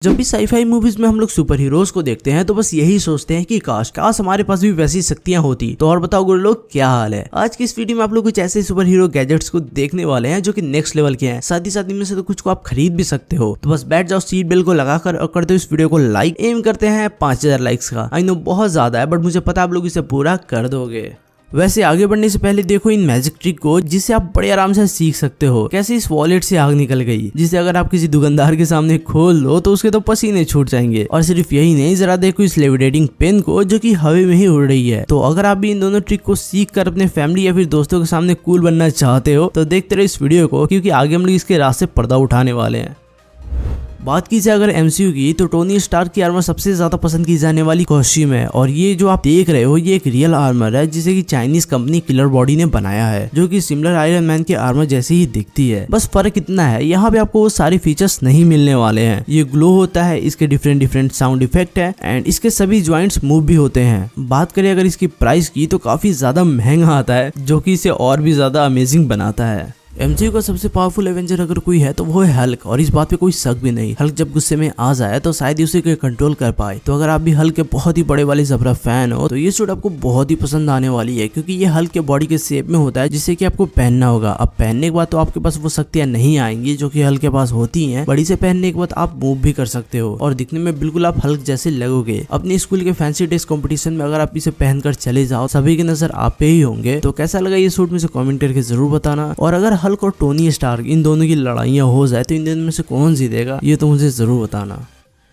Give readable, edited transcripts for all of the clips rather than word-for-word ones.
जब भी sci fi movies में हम लोग सुपर हीरोज को देखते हैं तो बस यही सोचते हैं कि काश काश हमारे पास भी वैसी शक्तियां होती। तो और बताओ गुरु लोग, क्या हाल है। आज की इस वीडियो में आप लोग कुछ ऐसे सुपर हीरो गैजेट्स को देखने वाले हैं जो कि नेक्स्ट लेवल के हैं। साथ ही साथ इनमें से तो कुछ को आप खरीद भी सकते हो। तो बस बैठ जाओ सीट बेल्ट को लगाकर और कर दो इस वीडियो को लाइक। एम करते हैं 5000 लाइक्स का। आई नो बहुत ज्यादा है, बट मुझे पता आप लोग इसे पूरा कर दोगे। वैसे आगे बढ़ने से पहले देखो इन मैजिक ट्रिक को, जिससे आप बड़े आराम से सीख सकते हो कैसे इस वॉलेट से आग निकल गई, जिसे अगर आप किसी दुकानदार के सामने खोल दो तो उसके तो पसीने छूट जाएंगे। और सिर्फ यही नहीं, जरा देखो इस लेविटेटिंग पेन को जो कि हवा में ही उड़ रही है। तो अगर आप भी इन दोनों ट्रिक को सीख कर अपने फैमिली या फिर दोस्तों के सामने कूल बनना चाहते हो तो देखते रहो इस वीडियो को, क्योंकि आगे हम लोग इसके रास्ते पर्दा उठाने वाले हैं। बात की जाए अगर एमसीयू की, तो टोनी स्टार्क की आर्मर सबसे ज्यादा पसंद की जाने वाली कॉस्ट्यूम है। और ये जो आप देख रहे हो ये एक रियल आर्मर है जिसे कि चाइनीज कंपनी किलर बॉडी ने बनाया है, जो कि सिमिलर आयरन मैन के आर्मर जैसे ही दिखती है। बस फर्क इतना है, यहाँ पे आपको वो सारे फीचर्स नहीं मिलने वाले हैं। ये ग्लो होता है, इसके डिफरेंट साउंड इफेक्ट है एंड इसके सभी ज्वाइंट्स मूव भी होते हैं। बात करें अगर इसकी प्राइस की, तो काफी ज्यादा महंगा आता है, जो कि इसे और भी ज्यादा अमेजिंग बनाता है। एमसीयू का सबसे पावरफुल एवेंजर अगर कोई है तो वो है हल्क, और इस बात पे कोई शक भी नहीं। हल्क जब गुस्से में आ जाए तो शायद ही उसे कोई कंट्रोल कर पाए। तो अगर आप भी हल्क के बहुत ही बड़े वाले जबरा फैन हो तो ये सूट आपको बहुत ही पसंद आने वाली है, क्योंकि ये हल्क के बॉडी के शेप में होता है, जिससे कि आपको पहनना होगा। अब पहनने के बाद तो आपके पास वो शक्तियां नहीं आएंगी जो कि हल्क के पास होती हैं, बट इसे पहनने के बाद आप मूव भी कर सकते हो और दिखने में बिल्कुल आप हल्क जैसे लगोगे। अपने स्कूल के फैंसी ड्रेस कॉम्पिटिशन में अगर आप इसे पहनकर चले जाओ, सभी की नजर आप पे ही होंगे। तो कैसा लगा ये सूट मुझे कॉमेंट करके जरूर बताना। और अगर हल्क और टोनी स्टार्क इन दोनों की लड़ाइयाँ हो जाए तो इन दोनों में से कौन जीतेगा, ये तो मुझे जरूर बताना।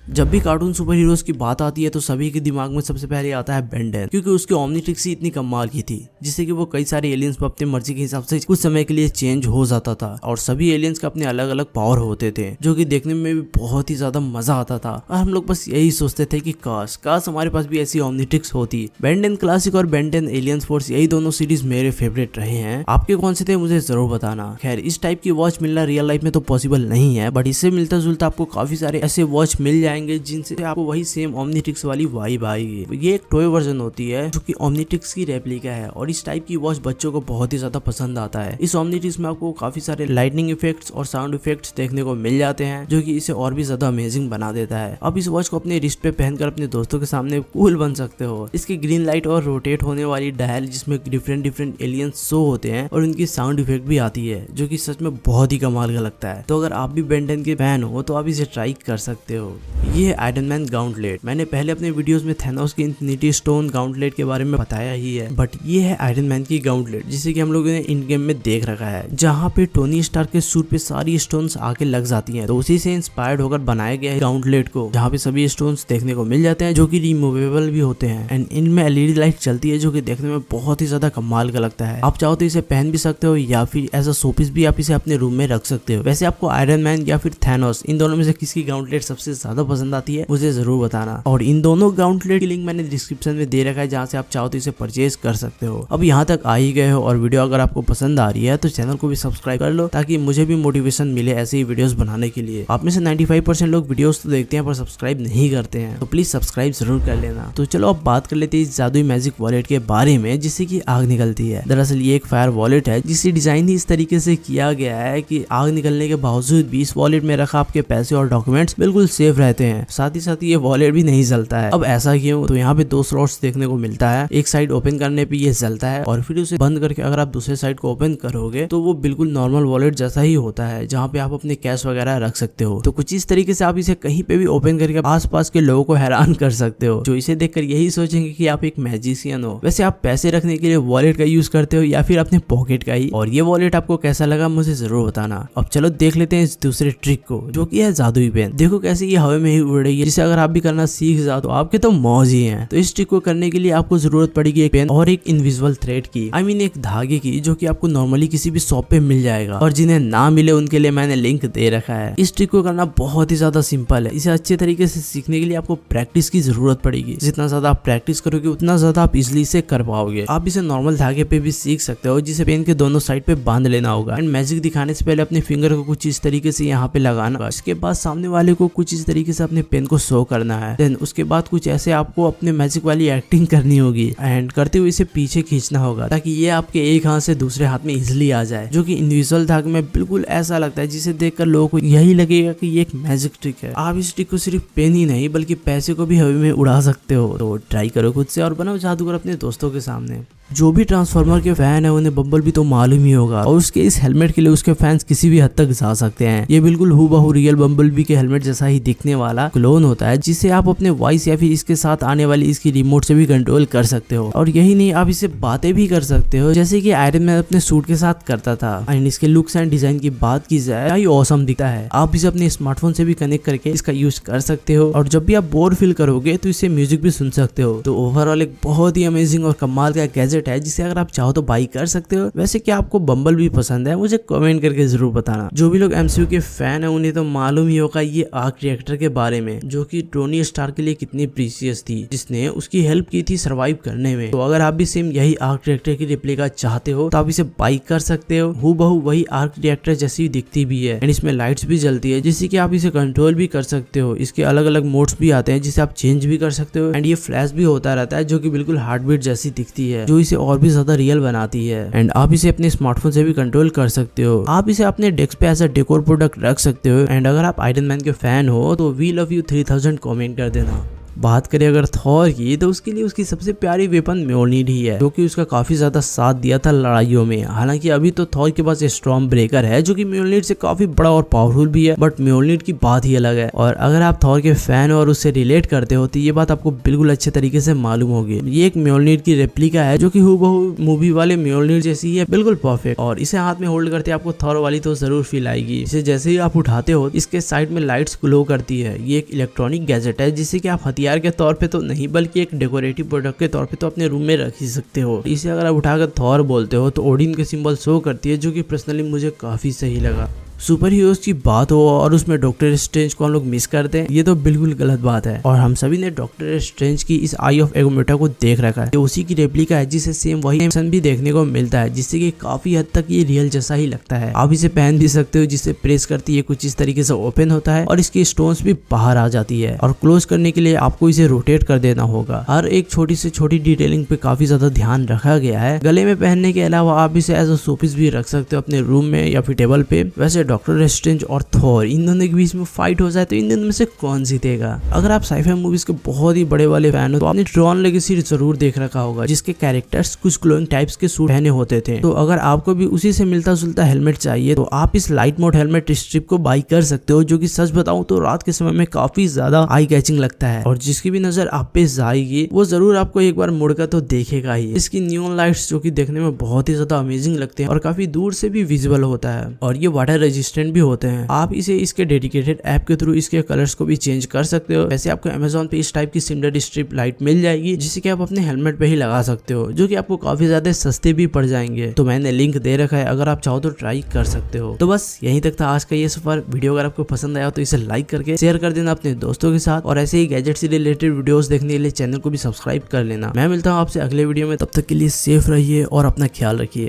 जब भी कार्टून सुपर हीरोज की बात आती है तो सभी के दिमाग में सबसे पहले आता है बेन 10, क्योंकि उसकी ओमनीट्रिक्स ही इतनी कमाल की थी, जिससे कि वो कई सारे एलियंस पर अपनी मर्जी के हिसाब से कुछ समय के लिए चेंज हो जाता था। और सभी एलियंस का अपने अलग अलग पावर होते थे, जो कि देखने में भी बहुत ही ज्यादा मजा आता था। और हम लोग बस यही सोचते थे कि काश काश हमारे पास भी ऐसी ओमनीट्रिक्स होती। बेन 10 क्लासिक और बेन 10 एलियंस फोर्स, यही दोनों सीरीज मेरे फेवरेट रहे हैं। आपके कौन से थे मुझे जरूर बताना। खैर, इस टाइप की वॉच मिलना रियल लाइफ में तो पॉसिबल नहीं है, बट इससे मिलता जुलता आपको काफी सारे ऐसे वॉच मिल जाएंगे जिनसे आपको वही सेम ओमनीट्रिक्स वाली वाइब आएगी। ये एक टॉय वर्जन होती है जो कि ओमनीट्रिक्स की रेप्लिका है, और इस टाइप की वॉच बच्चों को बहुत ही ज्यादा पसंद आता है। इस ओमनीट्रिक्स में आपको काफी सारे लाइटनिंग इफेक्ट्स और साउंड इफेक्ट्स देखने को मिल जाते हैं, जो कि इसे और भी ज्यादा अमेजिंग बना देता है। अब इस वॉच को अपने रिस्ट पे पहनकर अपने दोस्तों के सामने कूल बन सकते हो। इसकी ग्रीन लाइट और रोटेट होने वाली डायल, जिसमें डिफरेंट एलियंस शो होते हैं, और उनकी साउंड इफेक्ट भी आती है, जो कि सच में बहुत ही कमाल का लगता है। तो अगर आप भी बेन 10 के फैन हो तो आप इसे ट्राई कर सकते हो। ये है आयरन मैन गाउंटलेट। मैंने पहले अपने वीडियोस में थैनोस की इन्फिनिटी स्टोन गाउंटलेट के बारे में बताया ही है, बट ये है आयरन मैन की गाउंटलेट, जिसे कि हम लोगों ने इन गेम में देख रखा है, जहाँ पे टोनी स्टार्क के सूट पे सारी स्टोन्स आके लग जाती हैं। तो उसी से इंस्पायर्ड होकर बनाया गया है गाउंटलेट को, जहाँ पे सभी स्टोन्स देखने को मिल जाते हैं, जो कि रिमूवेबल भी होते हैं एंड इनमें एलईडी लाइट चलती है, जो कि देखने में बहुत ही ज्यादा कमाल का लगता है। आप चाहो तो इसे पहन भी सकते हो, या फिर एज अ शोपीस भी आप इसे अपने रूम में रख सकते हो। वैसे आपको आयरन मैन या फिर थैनोस, इन दोनों में से किसकी गाउंटलेट सबसे ज्यादा पसंद आती है मुझे जरूर बताना। और इन दोनों गाउंटलेट की लिंक मैंने डिस्क्रिप्शन में दे रखा है, जहाँ से आप चाहो तो इसे परचेज कर सकते हो। अब यहाँ तक आ ही गए हो और वीडियो अगर आपको पसंद आ रही है तो चैनल को भी सब्सक्राइब कर लो, ताकि मुझे भी मोटिवेशन मिले ऐसे ही वीडियोस बनाने के लिए। आप में से 95% लोग वीडियोस तो देखते हैं पर सब्सक्राइब नहीं करते हैं, तो प्लीज सब्सक्राइब जरूर कर लेना। तो चलो अब बात कर लेते हैं इस जादुई मैजिक वॉलेट के बारे में, जिससे कि आग निकलती है। दरअसल ये एक फायर वॉलेट है, जिसकी डिजाइन ही इस तरीके से किया गया है कि आग निकलने के बावजूद भी इस वॉलेट में रखा आपके पैसे और डॉक्यूमेंट्स बिल्कुल सेफ रहते हैं। साथ ही साथ ये वॉलेट भी नहीं जलता है। अब ऐसा क्यों? तो यहाँ पे 2 स्लॉट्स देखने को मिलता है। एक साइड ओपन करने पे ये जलता है, और फिर उसे बंद करके अगर आप दूसरे साइड को ओपन करोगे तो वो बिल्कुल नॉर्मल वॉलेट जैसा ही होता है, जहाँ पे आप अपने कैश वगैरह रख सकते हो। तो कुछ इस तरीके से आप इसे कहीं पे भी ओपन करके आसपास के लोगों को हैरान कर सकते हो, जो इसे देखकर यही सोचेंगे कि आप एक मैजिशियन हो। वैसे आप पैसे रखने के लिए वॉलेट का यूज करते हो या फिर अपने पॉकेट का ही? और ये वॉलेट आपको कैसा लगा मुझे जरूर बताना। अब चलो देख लेते हैं इस दूसरे ट्रिक को, जो कि है जादुई पेन। देखो कैसे ये हवा में ही उड़ रही है, जिसे अगर आप भी करना सीख जाओ तो आपके तो मौज ही है। तो इस ट्रिक को करने के लिए आपको जरूरत पड़ेगी एक पेन और एक इनविजिबल थ्रेड की, आई मीन एक धागे की, जो कि आपको नॉर्मली किसी भी शॉप पे मिल जाएगा। और जिन्हें ना मिले उनके लिए मैंने लिंक दे रखा है। इस ट्रिक को करना बहुत ही ज्यादा सिंपल है। इसे अच्छे तरीके से सीखने के लिए आपको प्रैक्टिस की जरूरत पड़ेगी। जितना ज्यादा आप प्रैक्टिस करोगे उतना ज्यादा आप इजिली से कर पाओगे। आप इसे नॉर्मल धागे पे भी सीख सकते हो, जिसे पेन के दोनों साइड पे बांध लेना होगा। एंड मैजिक दिखाने से पहले अपने फिंगर को कुछ इस तरीके से यहाँ पे लगाना। इसके बाद सामने वाले को कुछ इस तरीके से अपने पेन को शो करना है। देन उसके बाद कुछ ऐसे आपको अपने मैजिक वाली एक्टिंग करनी होगी एंड करते हुए इसे पीछे खींचना होगा ताकि ये आपके एक हाथ से दूसरे हाथ में इजिली आ जाए, जो कि इंडिविजुअल धागे में बिल्कुल ऐसा लगता है जिसे देखकर लोगों को यही लगेगा कि ये एक मैजिक ट्रिक है। आप इस ट्रिक को सिर्फ पेन ही नहीं बल्कि पैसे को भी हवा में उड़ा सकते हो। तो ट्राई करो खुद से और बनाओ जादूगर अपने दोस्तों के सामने। जो भी ट्रांसफॉर्मर के फैन है उन्हें बम्बलबी तो मालूम ही होगा और उसके इस हेलमेट के लिए उसके फैंस किसी भी हद तक जा सकते हैं। ये बिल्कुल हूबहू रियल बम्बलबी के हेलमेट जैसा ही दिखने वाला क्लोन होता है, जिसे आप अपने वॉइस या फिर इसके साथ आने वाली इसकी रिमोट से भी कंट्रोल कर सकते हो। और यही नहीं, आप इससे बातें भी कर सकते हो जैसे कि आयरन मैन अपने सूट के साथ करता था। एंड इसके लुक्स एंड डिजाइन की बात की जाए ये ऑसम दिखता है। आप इसे अपने स्मार्टफोन से भी कनेक्ट करके इसका यूज कर सकते हो और जब भी आप बोर फील करोगे तो इससे म्यूजिक भी सुन सकते हो। तो ओवरऑल एक बहुत ही अमेजिंग और कमाल का गैजेट है जिसे अगर आप चाहो तो बाई कर सकते हो। वैसे क्या आपको बम्बलबी पसंद है? मुझे कमेंट करके जरूर बताना। जो भी लोग एमसीयू के फैन है उन्हें तो मालूम ही होगा ये आर्क रिएक्टर के बारे में, जो कि टोनी स्टार्क के लिए कितनी प्रीशियस थी, जिसने उसकी हेल्प की थी सरवाइव करने में। तो अगर आप भी सेम यही आर्क रिएक्टर की रेप्लिका चाहते हो तो आप इसे बाई कर सकते हो। हूबहू वही आर्क रिएक्टर जैसी दिखती भी है एंड इसमें लाइट्स भी जलती है जिससे कि आप इसे कंट्रोल भी कर सकते हो। इसके अलग अलग मोड्स भी आते हैं जिसे आप चेंज भी कर सकते हो एंड ये फ्लैश भी होता रहता है जो कि बिल्कुल हार्टबीट जैसी दिखती है, जो इसे और भी ज्यादा रियल बनाती है। एंड आप इसे अपने स्मार्टफोन से भी कंट्रोल कर सकते हो। आप इसे अपने डेस्क पे एज अ डेकोर प्रोडक्ट रख सकते हो। एंड अगर आप आयरन मैन के फैन हो तो वी लव यू 3000 कमेंट कर देना। बात करें अगर थॉर की तो उसके लिए उसकी सबसे प्यारी वेपन म्योलनीर ही है, जो कि उसका काफी ज्यादा साथ दिया था लड़ाइयों में। हालांकि अभी तो थॉर के पास स्टॉर्म ब्रेकर है जो कि म्योलनीर से काफी बड़ा और पावरफुल भी है, बट म्योलनीर की बात ही अलग है। और अगर आप थॉर के फैन हो और उससे रिलेट करते हो तो ये बात आपको बिल्कुल अच्छे तरीके से मालूम होगी। ये एक म्योलनीर की रेप्लिका है जो कि हूबहू मूवी वाले म्योलनीर जैसी है, बिल्कुल परफेक्ट। और इसे हाथ में होल्ड करते आपको थॉर वाली तो जरूर फील आएगी। इसे जैसे ही आप उठाते हो इसके साइड में लाइट्स ग्लो करती है। ये एक इलेक्ट्रॉनिक गैजेट है जिससे कि आप हथियार के तौर पे तो नहीं बल्कि एक डेकोरेटिव प्रोडक्ट के तौर पे तो अपने रूम में रख ही सकते हो। इसे अगर आप उठाकर थॉर बोलते हो तो ओडिन के सिंबल शो करती है, जो कि पर्सनली मुझे काफी सही लगा। सुपर हीरोज की बात हो और उसमें डॉक्टर स्ट्रेंज को हम लोग मिस करते हैं, ये तो बिल्कुल गलत बात है। और हम सभी ने डॉक्टर स्ट्रेंज की इस आई ऑफ एगोमेटा को देख रखा है, ये उसी की रेप्लिका है जिसे सेम वही एनिमेशन भी देखने को मिलता है, जिससे कि काफी हद तक ये रियल जैसा ही लगता है। आप इसे पहन भी सकते हो, जिसे प्रेस करती है कुछ इस तरीके से ओपन होता है और इसकी स्टोन्स भी बाहर आ जाती है। और क्लोज करने के लिए आपको इसे रोटेट कर देना होगा। हर एक छोटी से छोटी डिटेलिंग पे काफी ज्यादा ध्यान रखा गया है। गले में पहनने के अलावा आप इसे एज अ शोपीस भी रख सकते हो अपने रूम में या फिर टेबल पे। वैसे डॉक्टर स्ट्रेंज और थॉर इन दोनों के बीच में फाइट हो जाए तो इन दोनों में से कौन जीतेगा? अगर आप साइफाई मूवीज के बहुत ही बड़े वाले फैन हो तो आपने ट्रॉन लेगेसी जरूर देख रखा होगा, जिसके कैरेक्टर्स कुछ ग्लोइंग टाइप्स के सूट पहने होते थे। तो अगर आपको भी उसी से मिलता जुलता हेलमेट चाहिए तो आप इस लाइट मोड हेलमेट स्ट्रिप को बाई कर सकते हो, जो कि सच बताऊं तो रात के समय में काफी ज्यादा आई कैचिंग लगता है। और जिसकी भी नजर आप पे जाएगी वो जरूर आपको एक बार मुड़कर तो देखेगा ही। इसकी नियॉन लाइट्स जो कि देखने में बहुत ही ज्यादा अमेजिंग लगते हैं और काफी दूर से भी विजिबल होता है, और ये वाटर रेजिस्टेंट भी होते हैं। आप इसे इसके डेडिकेटेड ऐप के थ्रू इसके कलर्स को भी चेंज कर सकते हो। वैसे आपको अमेज़न पे इस टाइप की सिंडर स्ट्रिप लाइट मिल जाएगी, जिसे कि आप अपने हेलमेट पे ही लगा सकते हो, जो कि आपको काफी ज्यादा सस्ते भी पड़ जाएंगे। तो मैंने लिंक दे रखा है, अगर आप चाहो तो ट्राई कर सकते हो। तो बस यहीं तक था आज का ये सफर। वीडियो अगर आपको पसंद आया तो इसे लाइक करके शेयर कर देना अपने दोस्तों के साथ, और ऐसे ही गैजेट से रिलेटेड वीडियोस देखने के लिए चैनल को भी सब्सक्राइब कर लेना। मैं मिलता हूँ आपसे अगले वीडियो में, तब तक के लिए सेफ रहिए और अपना ख्याल रखिए।